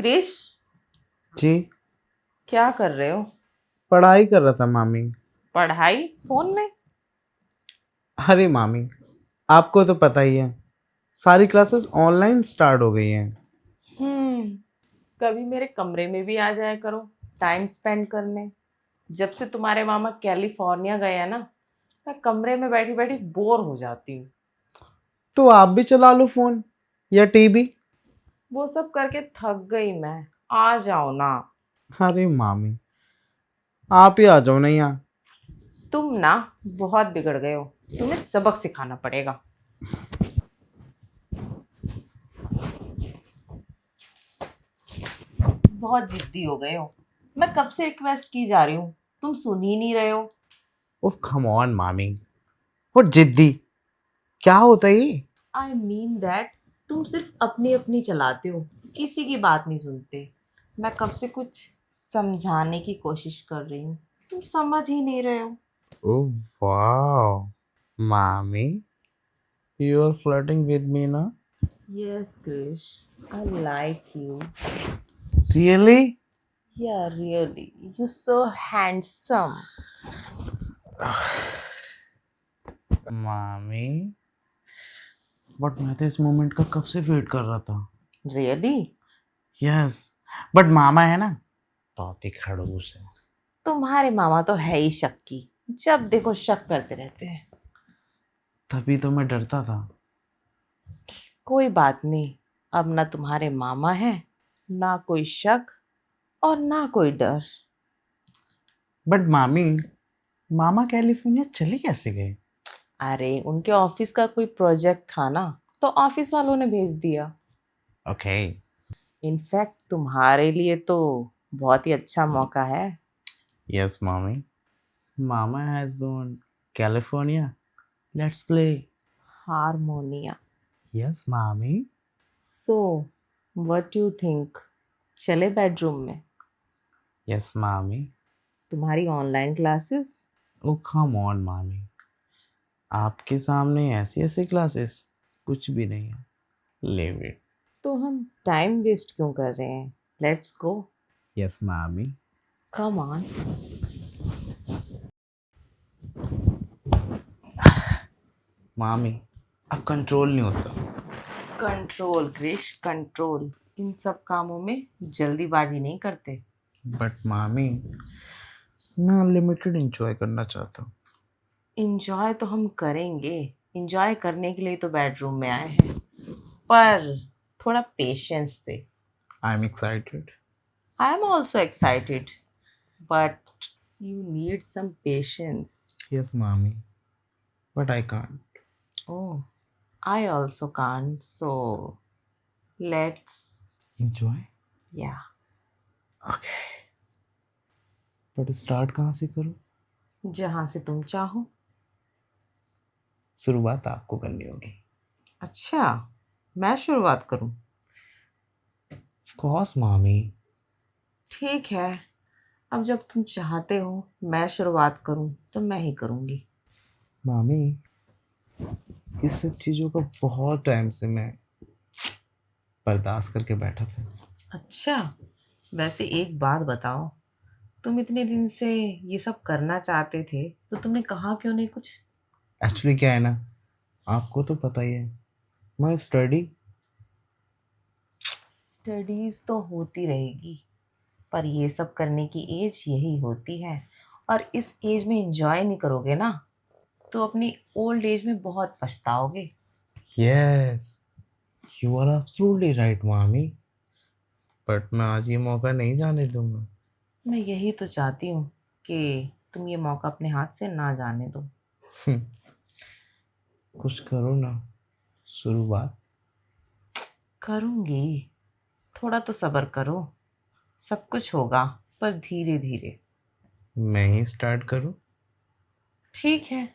क्रिश, जी। क्या कर रहे हो? पढ़ाई कर रहा था मामी। पढ़ाई फोन में? अरे मामी, आपको तो पता ही है, सारी क्लासेस ऑनलाइन स्टार्ट हो गई हैं। हम्म। कभी मेरे कमरे में भी आ जाया करो, टाइम स्पेंड करने। जब से तुम्हारे मामा कैलिफोर्निया गए हैं ना, मैं कमरे में बैठी बैठी बोर हो जाती हूँ। तो आप भी चला लो फोन या टीवी। वो सब करके थक गई मैं। आ जाओ ना। अरे मामी, आप ही आ जाओ ना यहाँ। तुम ना बहुत बिगड़ गए हो। तुम्हें सबक सिखाना पड़ेगा। बहुत जिद्दी हो गए हो। मैं कब से रिक्वेस्ट की जा रही हूँ, तुम सुन ही नहीं रहे हो। उफ कम ऑन मामी, वो जिद्दी क्या होता है ये? आई मीन दैट तुम सिर्फ अपनी अपनी चलाते हो, किसी की बात नहीं सुनते। मैं कब से कुछ समझाने की कोशिश कर रही हूँ, तुम समझ ही नहीं रहे हो। ओह वाओ मामी, you are flirting with me ना? Yes Krish, I like you. Really? Yeah really, you so handsome. मामी, बट मैं तो इस मोमेंट का कब से वेट कर रहा था। रियली? यस, बट मामा है ना, बहुत ही खड़ूस है। तुम्हारे मामा तो है ही शक्की, जब देखो शक करते रहते हैं। तभी तो मैं डरता था। कोई बात नहीं, अब ना तुम्हारे मामा है, ना कोई शक और ना कोई डर। बट मामी, मामा कैलिफोर्निया चले कैसे गए? अरे उनके ऑफिस का कोई प्रोजेक्ट था ना, तो ऑफिस वालों ने भेज दिया। ओके। इनफैक्ट तुम्हारे लिए तो बहुत ही अच्छा मौका है। यस मामी, मामा has gone California, let's play. हारमोनिया। यस मामी। सो व्हाट यू थिंक, चले बेडरूम में? यस मामी। तुम्हारी online classes? Oh come on मामी, आपके सामने ऐसी ऐसी क्लासेस कुछ भी नहीं है। Live it. तो हम टाइम वेस्ट क्यों कर रहे हैं? Let's go. यस मामी। कम ऑन। मामी, अब कंट्रोल नहीं होता। Control Krrish, control. इन सब कामों में जल्दीबाजी नहीं करते। बट मामी, मैं अनलिमिटेड इंजॉय करना चाहता हूँ। इंजॉय तो हम करेंगे, इंजॉय करने के लिए तो बेडरूम में आए हैं, पर थोड़ा पेशेंस से। I am excited. I am also excited, but you need some patience. Yes मामी, but I can't. Oh, I also can, so let's. Enjoy. Yeah. Okay, but start कहाँ से करूँ? जहाँ से तुम चाहो। शुरुआत आपको करनी होगी। अच्छा, मैं शुरुआत करूँ? ऑफ कोर्स मामी। ठीक है, अब जब तुम चाहते हो मैं शुरुआत करूँ तो मैं ही करूँगी। मामी, इस सब चीज़ों का बहुत टाइम से मैं बर्दाश्त करके बैठा था। अच्छा, वैसे एक बात बताओ, तुम इतने दिन से ये सब करना चाहते थे तो तुमने कहा क्यों नहीं कुछ? एक्चुअली क्या है ना, आपको तो पता ही है, मैं स्टडी। स्टडीज तो होती रहेगी, पर ये सब करने की एज यही होती है। और इस एज में एंजॉय नहीं करोगे ना, तो अपनी ओल्ड एज में बहुत पछताओगे। Yes, you are absolutely right मामी, बट मैं आज ये मौका नहीं जाने दूंगा। मैं यही तो चाहती हूँ कि तुम ये मौका अपने हाथ से ना जाने दो। कुछ करो ना, शुरुआत। करूँगी, थोड़ा तो सब्र करो। सब कुछ होगा, पर धीरे धीरे। मैं ही स्टार्ट करूँ? ठीक है,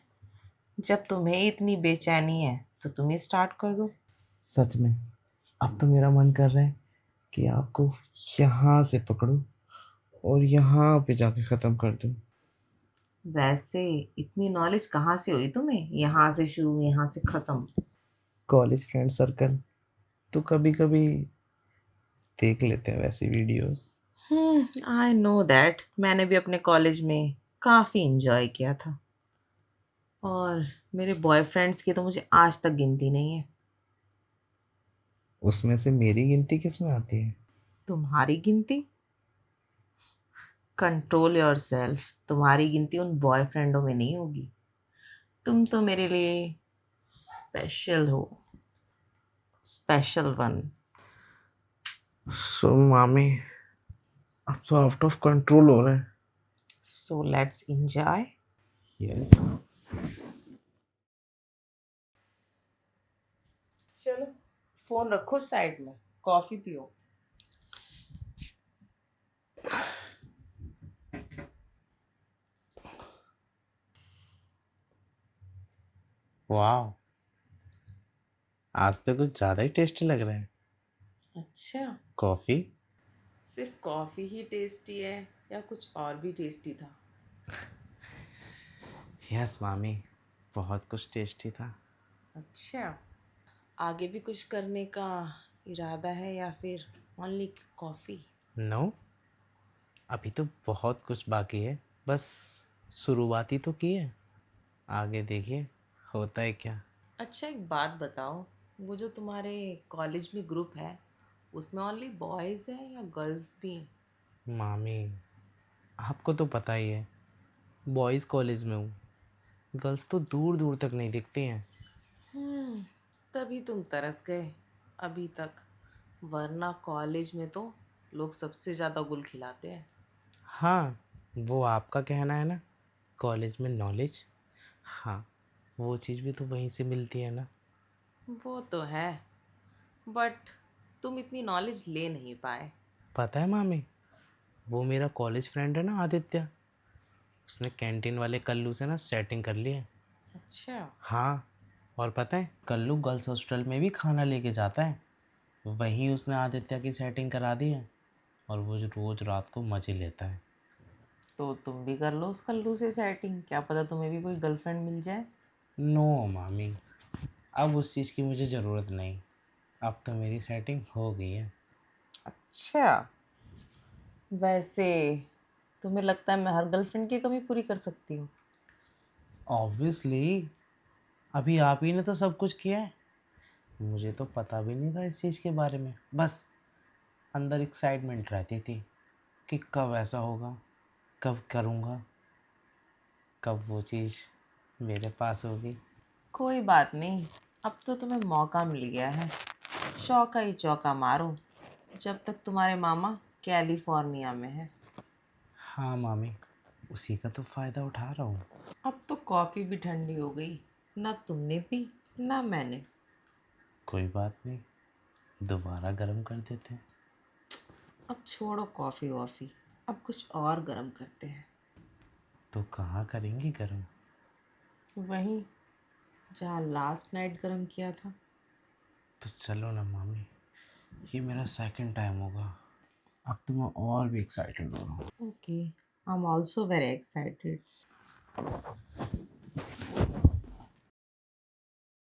जब तुम्हें इतनी बेचैनी है तो तुम ही स्टार्ट कर दो। सच में, अब तो मेरा मन कर रहा है कि आपको यहाँ से पकड़ूं और यहाँ पे जाके ख़त्म कर दूं। वैसे इतनी नॉलेज कहाँ से हुई तुम्हें, यहाँ से शुरू यहाँ से खत्म? कॉलेज फ्रेंड सर्कल तो कभी कभी देख लेते हैं वैसी वीडियोस। आई नो दैट, मैंने भी अपने कॉलेज में काफ़ी इंजॉय किया था। और मेरे बॉयफ्रेंड्स की तो मुझे आज तक गिनती नहीं है। उसमें से मेरी गिनती किस में आती है? तुम्हारी गिनती? Control yourself. तुम्हारी गिनती उन बॉयफ्रेंडों में नहीं होगी। तुम तो मेरे लिए स्पेशल हो, स्पेशल वन। सो मामी, अब तो आउट ऑफ कंट्रोल हो रहा है। So let's enjoy. यस। चलो, फोन रखो साइड में, कॉफी पियो। वाह, आज तो कुछ ज़्यादा ही टेस्टी लग रहा है। अच्छा, कॉफ़ी? सिर्फ कॉफी ही टेस्टी है या कुछ और भी टेस्टी था? यस मामी, बहुत कुछ टेस्टी था। अच्छा, आगे भी कुछ करने का इरादा है या फिर ओनली कॉफी? नो, अभी तो बहुत कुछ बाकी है, बस शुरुआती तो की है, आगे देखिए होता है क्या। अच्छा, एक बात बताओ, वो जो तुम्हारे कॉलेज में ग्रुप है, उसमें ओनली बॉयज़ हैं या गर्ल्स भी हैं? मामी, आपको तो पता ही है, बॉयज़ कॉलेज में हूँ, गर्ल्स तो दूर दूर तक नहीं दिखती हैं। हम्म, तभी तुम तरस गए अभी तक, वरना कॉलेज में तो लोग सबसे ज़्यादा गुल खिलाते हैं। हाँ, वो आपका कहना है ना, कॉलेज में नॉलेज। हाँ, वो चीज़ भी तो वहीं से मिलती है ना। वो तो है, बट तुम इतनी नॉलेज ले नहीं पाए। पता है मामी, वो मेरा कॉलेज फ्रेंड है ना आदित्य, उसने कैंटीन वाले कल्लू से ना सेटिंग कर ली है। अच्छा। हाँ, और पता है कल्लू गर्ल्स हॉस्टल में भी खाना लेके जाता है, वहीं उसने आदित्य की सेटिंग करा दी है, और वो जो रोज़ रात को मज़े लेता है। तो तुम भी कर लो उस कल्लू से सेटिंग, क्या पता तुम्हें भी कोई गर्लफ्रेंड मिल जाए। नो मामी, अब उस चीज़ की मुझे ज़रूरत नहीं, अब तो मेरी सेटिंग हो गई है। अच्छा, वैसे तुम्हें लगता है मैं हर गर्लफ्रेंड की कमी पूरी कर सकती हूँ? ऑब्वियसली, अभी आप ही ने तो सब कुछ किया है, मुझे तो पता भी नहीं था इस चीज़ के बारे में, बस अंदर एक्साइटमेंट रहती थी कि कब ऐसा होगा, कब करूँगा, कब वो चीज़ मेरे पास होगी। कोई बात नहीं, अब तो तुम्हें मौका मिल गया है, चौका ही चौका मारो जब तक तुम्हारे मामा कैलिफोर्निया में है। हाँ मामी, उसी का तो फ़ायदा उठा रहा हूँ। अब तो कॉफ़ी भी ठंडी हो गई, ना तुमने पी ना मैंने। कोई बात नहीं, दोबारा गर्म कर देते हैं। अब छोड़ो कॉफ़ी वॉफ़ी, अब कुछ और गर्म करते हैं। तो कहाँ करेंगे गर्म? वहीं जहाँ लास्ट नाइट गर्म किया था। तो चलो ना मामी, ये मेरा सेकंड टाइम होगा, अब तो मैं और भी एक्साइटेड हो रहा हूँ। Okay, I am also very excited.